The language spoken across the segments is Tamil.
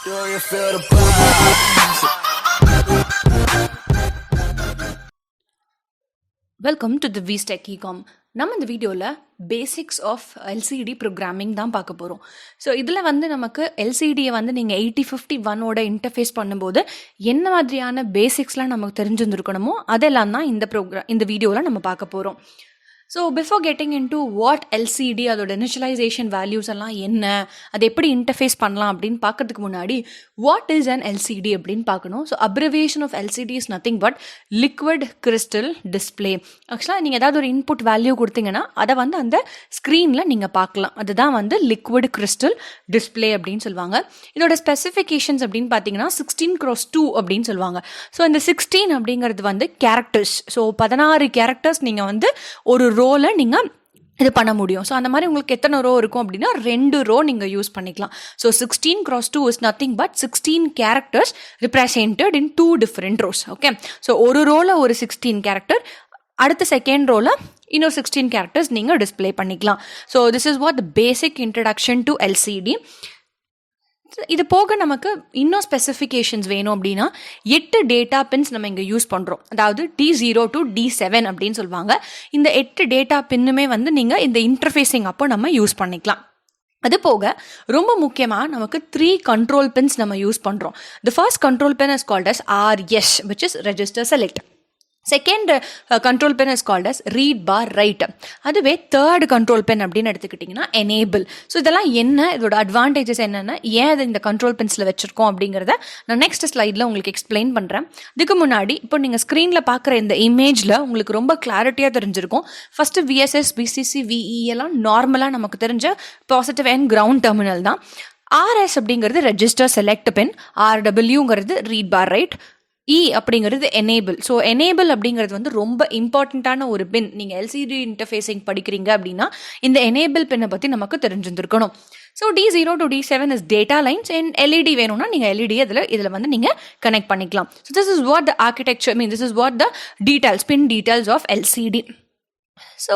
Do you feel the buzz? Welcome to the Vistech ecom. நம்ம இந்த வீடியோவில் பேசிக்ஸ் ஆஃப் எல்சிடி ப்ரோக்ராமிங் தான் பார்க்க போகிறோம். ஸோ இதில் நமக்கு எல்சிடியை நீங்கள் 8051 இன்டர்ஃபேஸ் பண்ணும்போது என்ன மாதிரியான பேசிக்ஸ்லாம் நமக்கு தெரிஞ்சிருந்துருக்கணுமோ அதெல்லாம் தான் இந்த வீடியோவில் நம்ம பார்க்க போகிறோம். So before getting in to what LCD, அதோட இனிஷியலைசேஷன் வேல்யூஸ் எல்லாம் என்ன, அது எப்படி இன்டர்ஃபேஸ் பண்ணலாம் அப்படின்னு பார்க்கறதுக்கு முன்னாடி வாட் இஸ் அன் எல்சிடி அப்படின்னு பார்க்கணும். So abbreviation of LCD is nothing but liquid crystal display. ஆக்சுவலாக நீங்கள் ஏதாவது ஒரு இன்புட் வேல்யூ கொடுத்தீங்கன்னா அதை அந்த ஸ்க்ரீனில் நீங்கள் பார்க்கலாம். அதுதான் லிக்விட் கிறிஸ்டல் டிஸ்பிளே அப்படின்னு சொல்லுவாங்க. இதோட ஸ்பெசிஃபிகேஷன்ஸ் அப்படின்னு பார்த்தீங்கன்னா 16x2 அப்படின்னு சொல்லுவாங்க. ஸோ இந்த 16 அப்படிங்கிறது கேரக்டர்ஸ். ஸோ 16 கேரக்டர்ஸ் நீங்கள் ஒரு ரோல நீங்கள் இது பண்ண முடியும். ஸோ அந்த மாதிரி உங்களுக்கு எத்தனை ரோ இருக்கும் அப்படின்னா 2 ரோ நீங்கள் யூஸ் பண்ணிக்கலாம். So 16x2 is nothing but 16 characters represented in 2 different rows. Okay, so ஒரு ரோல ஒரு 16 கேரக்டர், அடுத்த செகண்ட் ரோல இன்னொரு 16 கேரக்டர்ஸ் நீங்கள் டிஸ்பிளே பண்ணிக்கலாம். So this is what the basic introduction to LCD. இது போக நமக்கு இன்னும் ஸ்பெசிஃபிகேஷன்ஸ் வேணும் அப்படின்னா 8 டேட்டா பின்ஸ் நம்ம இங்கே யூஸ் பண்ணுறோம். அதாவது D0 to D7 அப்படின்னு சொல்லுவாங்க. இந்த 8 டேட்டா பின்னுமே நீங்கள் இந்த இன்டர்ஃபேஸிங் அப்போ நம்ம யூஸ் பண்ணிக்கலாம். அது போக ரொம்ப முக்கியமாக நமக்கு 3 கண்ட்ரோல் பின்ஸ் நம்ம யூஸ் பண்ணுறோம். The first control pin is called as RS, which is register select. Second control pin is called as read bar write. அதுவே தேர்ட் கண்ட்ரோல் பென் அப்படின்னு எடுத்துக்கிட்டிங்கன்னா எனேபிள். ஸோ இதெல்லாம் என்ன, இதோட அட்வான்டேஜஸ் என்னென்ன, ஏன் அதை இந்த கண்ட்ரோல் பென்ஸில் வச்சுருக்கோம் அப்படிங்கிறத நான் நெக்ஸ்ட் ஸ்லைடில் உங்களுக்கு எக்ஸ்பிளைன் பண்ணுறேன். இதுக்கு முன்னாடி இப்போ நீங்கள் ஸ்க்ரீனில் பார்க்குற இந்த இமேஜில் உங்களுக்கு ரொம்ப கிளாரிட்டியாக தெரிஞ்சிருக்கும். ஃபஸ்ட்டு VSS, VCC, VE எல்லாம் நார்மலாக நமக்கு தெரிஞ்ச பாசிட்டிவ் அண்ட் கிரவுண்ட் டெர்மினல் தான். RS அப்படிங்கிறது ரெஜிஸ்டர் செலக்ட் பென், RWங்கிறது ரீட் பார் ரைட், E அப்படிங்கிறது எனேபிள். ஸோ எனேபிள் அப்படிங்கிறது ரொம்ப இம்பார்ட்டண்ட்டான ஒரு பின். நீங்கள் எல்சிடி இன்டர்ஃபேஸிங் படிக்கிறீங்க அப்படின்னா இந்த எனேபிள் பின்னை பற்றி நமக்கு தெரிஞ்சிருந்துருக்கணும். So D0 to D7 is data lines and LED வேணும்னா நீங்கள் LED இதில் நீங்கள் கனெக்ட் பண்ணிக்கலாம். So this is what the architecture this is what the details, pin details of LCD. So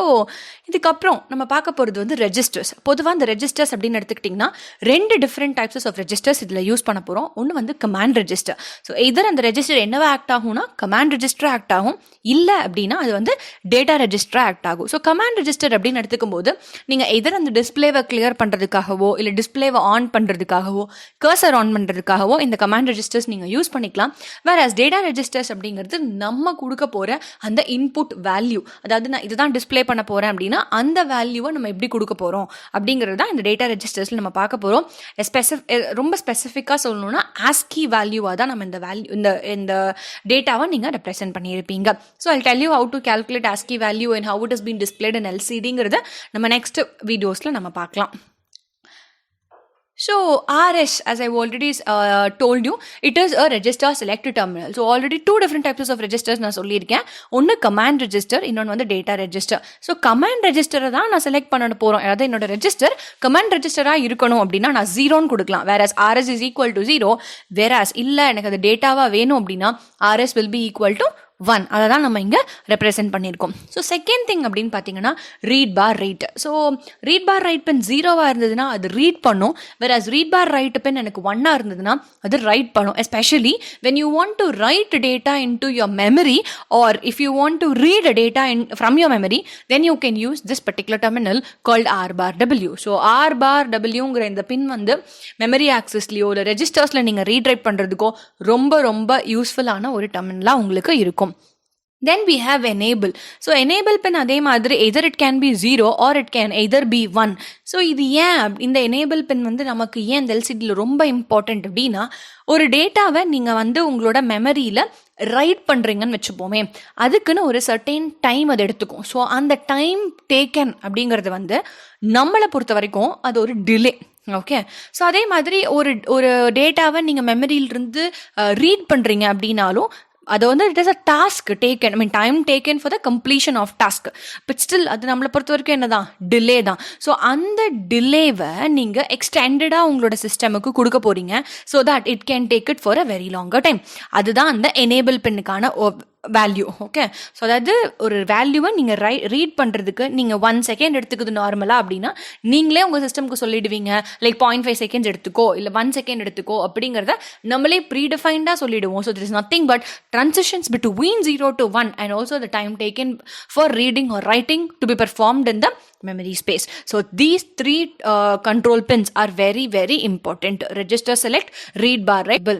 இதுக்கப்புறம் நம்ம பார்க்க போகிறது ரெஜிஸ்டர்ஸ். பொதுவாக இந்த ரெஜிஸ்டர்ஸ் அப்படின்னு எடுத்துக்கிட்டிங்கன்னா 2 டிஃப்ரெண்ட் டைப்ஸ் ஆஃப் ரெஜிஸ்டர்ஸ் இதில் யூஸ் பண்ண போகிறோம். ஒன்று கமாண்ட் ரெஜிஸ்டர். ஸோ எதர் அந்த ரெஜிஸ்டர் என்னவா ஆக்ட் ஆகும்னா கமாண்ட் ரெஜிஸ்டர் ஆக்ட் ஆகும், இல்லை அப்படின்னா அது டேட்டா ரெஜிஸ்டர் ஆக்ட் ஆகும். ஸோ கமாண்ட் ரெஜிஸ்டர் அப்படின்னு எடுத்துக்கும் போது நீங்கள் எதர் அந்த டிஸ்பிளேவை கிளியர் பண்ணுறதுக்காகவோ இல்லை டிஸ்பிளேவை ஆன் பண்ணுறதுக்காகவோ கர்சர் ஆன் பண்ணுறதுக்காகவோ இந்த கமாண்ட் ரெஜிஸ்டர்ஸ் நீங்கள் யூஸ் பண்ணிக்கலாம். வேறஸ் டேட்டா ரெஜிஸ்டர்ஸ் அப்படிங்கிறது நம்ம கொடுக்க போகிற அந்த இன்புட் வேல்யூ, அதாவது நான் இதுதான் டிஸ்பிளே பண்ண போகிறேன் அப்படின்னா அந்த வேல்யூவை நம்ம எப்படி கொடுக்க போகிறோம் அப்படிங்கிறது தான் இந்த டேட்டா ரெஜிஸ்டர்ஸில் நம்ம பார்க்க போகிறோம். ரொம்ப ஸ்பெசிஃபிக்காக சொல்லணும்னா ASCII வேல்யூவாக தான் நம்ம இந்த டேட்டாவை நீங்கள் ரெப்ரசென்ட் பண்ணியிருப்பீங்க. So I'll tell you how to calculate ASCII value and how it has been displayed in LCDங்கிறத நம்ம நெக்ஸ்ட் வீடியோஸில் நம்ம பார்க்கலாம். So RS, as I've already told you, it is a register select terminal. So already 2 different types of registers நான் சொல்லியிருக்கேன். ஒன்று கமாண்ட் ரெஜிஸ்டர், இன்னொன்று டேட்டா ரெஜிஸ்டர். ஸோ கமாண்ட் ரெஜிஸ்டரை தான் நான் செலக்ட் பண்ண போகிறோம். அதாவது என்னோட ரெஜிஸ்டர் கமாண்ட் ரெஜிஸ்டராக இருக்கணும் அப்படின்னா நான் 0ன்னு கொடுக்கலாம். Whereas RS is equal to 0. Whereas இல்லை எனக்கு அது டேட்டாவாக வேணும் அப்படின்னா RS will be equal to 1. அதை தான் நம்ம இங்கே ரெப்ரசென்ட் பண்ணியிருக்கோம். ஸோ செகண்ட் திங் அப்படின்னு பார்த்தீங்கன்னா read bar write. So read bar write pin 0வாக இருந்ததுன்னா அது ரீட் பண்ணும். Whereas read bar write pin எனக்கு 1ஆக இருந்ததுன்னா அது ரைட் பண்ணும். Especially when you want to write data into your memory or if you want to read data from your memory then you can use this particular terminal called R⁻W. So R⁻Wங்கிற இந்த பின் மெமரி ஆக்சஸ்லையோ இல்லை ரெஜிஸ்டர்ஸில் நீங்கள் ரீட்ரைட் பண்ணுறதுக்கோ ரொம்ப ரொம்ப யூஸ்ஃபுல்லான ஒரு டெர்மினலாக உங்களுக்கு இருக்கும். Then we have enable. So enable pin அதே மாதிரி either it can be 0 or it can either be 1. So இது ஏன் இந்த enable pin நமக்கு ஏன் இந்த LCDல ரொம்ப இம்பார்ட்டன்ட் அப்படின்னா ஒரு டேட்டாவை நீங்கள் உங்களோட மெமரியில் ரைட் பண்ணுறீங்கன்னு வச்சுப்போமே, அதுக்குன்னு ஒரு சர்டைன் டைம் அது எடுத்துக்கும். ஸோ அந்த டைம் டேக்கன் அப்படிங்கிறது நம்மளை பொறுத்த வரைக்கும் அது ஒரு டிலே. ஓகே, ஸோ அதே மாதிரி ஒரு டேட்டாவை நீங்கள் மெமரியிலிருந்து ரீட் பண்ணுறீங்க அப்படின்னாலும் அது it is a task taken, time taken for the completion of task. But still அது நம்மளை பொறுத்த வரைக்கும் என்னதான் டிலே தான். ஸோ அந்த டிலேவை நீங்கள் எக்ஸ்டெண்டடாக உங்களோட சிஸ்டமுக்கு கொடுக்க போகிறீங்க so that it can take it for a very longer time. அதுதான் அந்த எனேபிள் பின்னுக்கான வேல்யூ. ஓகே, ஸோ அதாவது ஒரு வேல்யூவை நீங்கள் ரீட் பண்ணுறதுக்கு நீங்கள் 1 செகண்ட் எடுத்துக்குது நார்மலாக அப்படின்னா நீங்களே உங்கள் சிஸ்டம்க்கு சொல்லிடுவீங்க லைக் 0.5 செகண்ட்ஸ் எடுத்துக்கோ இல்லை 1 செகண்ட் எடுத்துக்கோ அப்படிங்கிறத நம்மளே ப்ரீடிஃபைண்டாக சொல்லிடுவோம். So this is nothing but transitions between 0 to 1 and also the time taken for reading or writing to be performed in the memory space. So these three control pins are very very important. Register, select, read bar, write.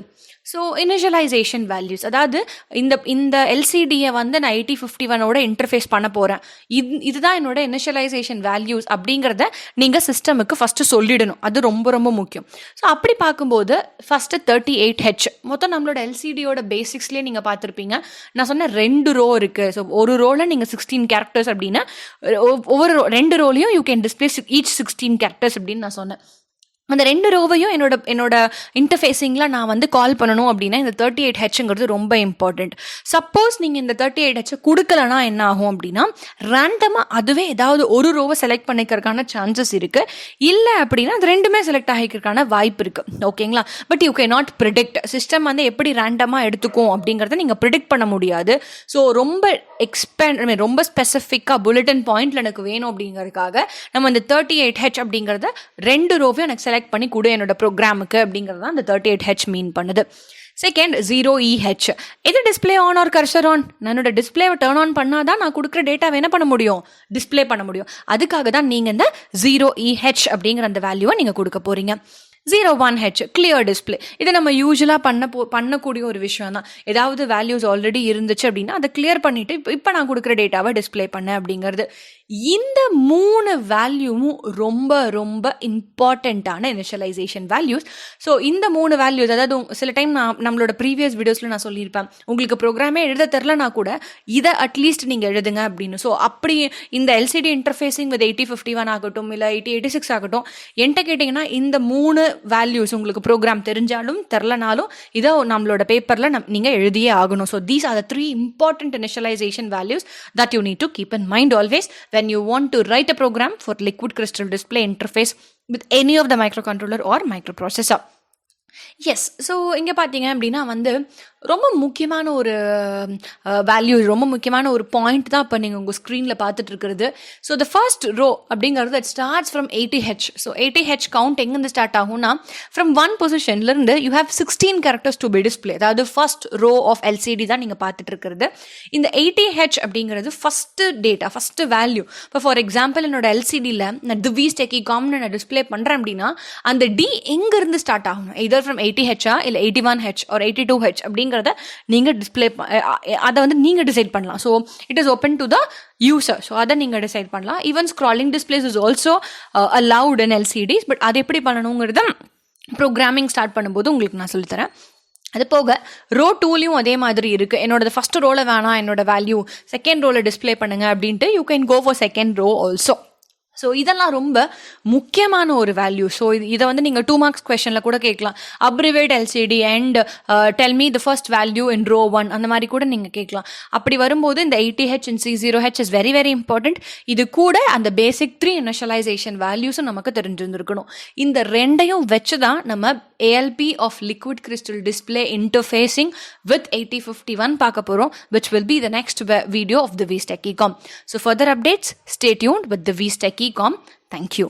So initialization values, அதாவது இந்த எல்சிடியை வந்து நான் 8051ஓட இன்டர்ஃபேஸ் பண்ண போகிறேன், இதுதான் என்னோட இனிஷியலைசேஷன் வேல்யூஸ் அப்படிங்கிறத நீங்கள் சிஸ்டமுக்கு ஃபஸ்ட்டு சொல்லிடணும். அது ரொம்ப ரொம்ப முக்கியம். ஸோ அப்படி பார்க்கும்போது ஃபஸ்ட்டு 38H மொத்தம் நம்மளோட எல்சிடியோட பேசிக்ஸ்லேயே நீங்கள் பார்த்துருப்பீங்க. நான் சொன்ன 2 ரோ இருக்குது. ஸோ ஒரு ரோவில் நீங்கள் 16 கேரக்டர்ஸ் அப்படின்னா ஒவ்வொரு 2 ரோலையும் you can display each 16 characters அப்படின்னு நான் சொன்னேன். அந்த 2 ரோவையும் என்னோட இன்டர்ஃபேஸிங்கில் நான் வந்து கால் பண்ணணும் அப்படின்னா இந்த 38Hங்கிறது ரொம்ப இம்பார்ட்டண்ட். சப்போஸ் நீங்கள் இந்த 38H கொடுக்கலனா என்ன ஆகும் அப்படின்னா ரேண்டமாக அதுவே ஏதாவது ஒரு ரோவை செலக்ட் பண்ணிக்கிறதுக்கான சான்சஸ் இருக்குது. இல்லை அப்படின்னா அது 2மே செலக்ட் ஆகிக்கிறதுக்கான வாய்ப்பு இருக்குது. ஓகேங்களா? But U can not predict. System வந்து எப்படி ரேண்டமாக எடுத்துக்கும் அப்படிங்கிறத நீங்கள் ப்ரிடிக்ட் பண்ண முடியாது. ஸோ ரொம்ப ரொம்ப ஸ்பெசிஃபிக்காக புல்லட்டின் பாயிண்ட்ல எனக்கு வேணும் அப்படிங்கிறதுக்காக நம்ம இந்த 38H அப்படிங்கிறத 2 ரோவையும் எனக்கு செலக்ட் பண்ணி கொடு என்னோட ப்ரோக்ராமுக்கு அப்படிங்கிறது தான் இந்த 38H மீன் பண்ணுது. செகண்ட் 0EH, இது display on or cursor on. என்னோட டிஸ்பிளேவை டர்ன் ஆன் பண்ணாதான் நான் கொடுக்குற டேட்டாவை என்ன பண்ண முடியும், டிஸ்பிளே பண்ண முடியும். அதுக்காக தான் நீங்கள் இந்த 0EH அப்படிங்கிற அந்த வேல்யூவை நீங்கள் கொடுக்க போறீங்க. 01H கிளியர் டிஸ்பிளே, இதை நம்ம யூஸ்வலாக பண்ணக்கூடிய ஒரு விஷயம் தான். ஏதாவது வேல்யூஸ் ஆல்ரெடி இருந்துச்சு அப்படின்னா அதை கிளியர் பண்ணிட்டு இப்போ நான் கொடுக்குற டேட்டாவை டிஸ்பிளே பண்ண அப்படிங்கிறது. இந்த 3 வேல்யூவும் ரொம்ப ரொம்ப இம்பார்ட்டண்ட்டான இனிஷியலைசேஷன் வேல்யூஸ். ஸோ இந்த 3 வேல்யூஸ், அதாவது சில டைம் நம்மளோட ப்ரீவியஸ் வீடியோஸில் நான் சொல்லியிருப்பேன், உங்களுக்கு ப்ரோக்ராமே எழுத தெரிலனா கூட இதை அட்லீஸ்ட் நீங்கள் எழுதுங்க அப்படின்னு. ஸோ அப்படி இந்த எல்சிடி இன்டர்ஃபேஸிங் வித் 8051 ஆகட்டும் இல்லை 8086 ஆகட்டும், என்கிட்ட கேட்டிங்கன்னா இந்த 3 வேல்யூஸ் உங்களுக்கு ப்ரோக்ராம் தெரிஞ்சாலும் தெரிலனாலும் இதை நம்மளோட பேப்பரில் நீங்கள் எழுதியே ஆகணும். So these are the 3 important initialization values that you need to keep in mind always when you want to write a program for liquid crystal display interface with any of the microcontroller or microprocessor. Yes, so இங்கே பார்த்தீங்க அப்படின்னா வந்து ரொம்ப முக்கியமான ஒரு வேல்யூ, ரொம்ப முக்கியமான ஒரு பாயிண்ட் தான் இப்போ நீங்கள் உங்கள் ஸ்க்ரீனில் பார்த்துட்டு இருக்கிறது. ஸோ த ஃபர்ஸ்ட் ரோ அப்படிங்கிறது it starts from 80H. So 80H count எங்கேருந்து ஸ்டார்ட் ஆகும்னா ஃப்ரம் 1 பொசிஷன்லேருந்து you have 16 characters to be display. அதாவது ஃபர்ஸ்ட் ரோ ஆஃப் எல்சிடி தான் நீங்கள் பார்த்துட்டு இருக்கிறது. இந்த 80H அப்படிங்கிறது ஃபஸ்ட்டு டேட்டா, ஃபஸ்ட்டு வேல்யூ. இப்போ ஃபார் எக்ஸாம்பிள் என்னோட எல்சிடியில் நான் திவிஸ் டெக்கிகாம்னு நான் டிஸ்பிளே பண்ணுறேன் அப்படின்னா அந்த டி எங்கேருந்து ஸ்டார்ட் ஆகணும், இதர் ஃப்ரம் 80H இல்லை 81H or 82H அப்படிங்கிறத நீங்கள் டிஸ்பிளே அதை வந்து நீங்கள் டிசைட் பண்ணலாம். So it is open to the user. So அதை நீங்கள் டிசைட் பண்ணலாம். Even scrolling displays is also allowed in LCDs. But அது எப்படி பண்ணணுங்கிறத ப்ரோக்ராமிங் ஸ்டார்ட் பண்ணும்போது உங்களுக்கு நான் சொல்லித்தரேன். அது போக ரோ 2லையும் அதே மாதிரி இருக்குது. என்னோட ஃபஸ்ட் ரோவில் வேணாம் என்னோட வேல்யூ, செகண்ட் ரோவில் டிஸ்பிளே பண்ணுங்க அப்படின்ட்டு you can go for second row also. So இதெல்லாம் ரொம்ப முக்கியமான ஒரு வேல்யூ. ஸோ இதை வந்து நீங்கள் 2 மார்க்ஸ் கொஸ்டினில் கூட கேட்கலாம். Abbreviate LCD and tell me the first value in row 1 அந்த மாதிரி கூட நீங்கள் கேட்கலாம். அப்படி வரும்போது இந்த 80H and 60H is very very important. இது கூட அந்த பேசிக் 3 இனிஷியலைசேஷன் வேல்யூஸும் நமக்கு தெரிஞ்சிருந்துருக்கணும். இந்த 2ஐயும் வச்சு தான் நம்ம ALP of liquid crystal display interfacing with 8051 பார்க்க போகிறோம், which will be the next video of the Divi's TechEcom. So further updates, stay tuned with the Divi's TechEcom. Thank you.